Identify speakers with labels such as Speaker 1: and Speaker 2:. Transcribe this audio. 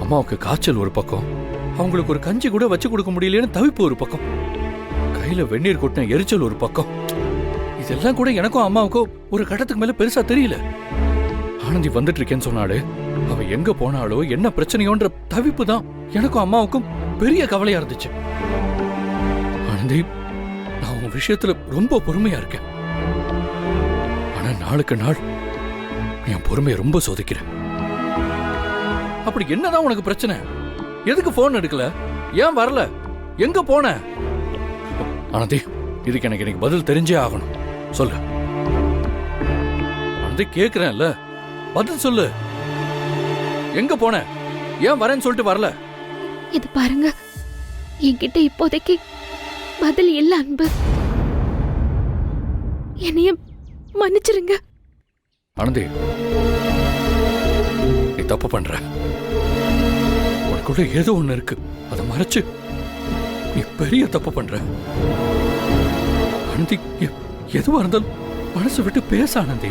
Speaker 1: அம்மாவுக்கு காய்ச்சல் ஒரு பக்கம், அவங்களுக்கு ஒரு கஞ்சி கூட வச்சு கொடுக்க முடியலன்னு தவிப்பு ஒரு பக்கம், கையில வெந்நீர் கொட்டின எரிச்சல் ஒரு பக்கம். இதெல்லாம் கூட எனக்கும் அம்மாவுக்கும் ஒரு கட்டத்துக்கு மேல பெருசா தெரியல. ஆனந்தி வந்துட்டு இருக்கேன்னு சொன்னாடு. அவ எங்க போனாலோ என்ன பிரச்சனையோன்ற தவிப்பு தான் எனக்கும் அம்மாவுக்கும் பெரிய கவலையா இருந்துச்சு. ஆனந்தி, நான் உன் விஷயத்துல ரொம்ப பொறுமையா இருக்கேன். ஆனா நாளுக்கு நாள் என் பொறுமையை ரொம்ப சோதிக்கிறேன். அப்படி என்னதான் உனக்கு பிரச்சனை? எதுக்கு போன் எடுக்கல? ஏன் வரல? எங்க போன? ஆனந்தி, இதுக்கு எனக்கு இன்னைக்கு பதில் தெரிஞ்சே ஆகணும். சொல்லு ஆனந்தி, கேக்குறேன்ல, பதில் சொல்லு. எங்க போன? ஏன் வரேன்னு சொல்லிட்டு வரல?
Speaker 2: இது பாருங்க, என்கிட்ட இப்போதைக்கு பதில் இல்ல அன்பு. என்னைய மன்னிச்சிருங்க.
Speaker 1: ஆனந்தி, நீ தப்பு பண்ற. உனக்குள்ள ஏதோ ஒண்ணு இருக்கு, அதை மறைச்சு நீ பெரிய தப்பு பண்ற. ஆனந்தி, எதுவா இருந்தாலும் மனசு விட்டு பேச ஆனந்தி.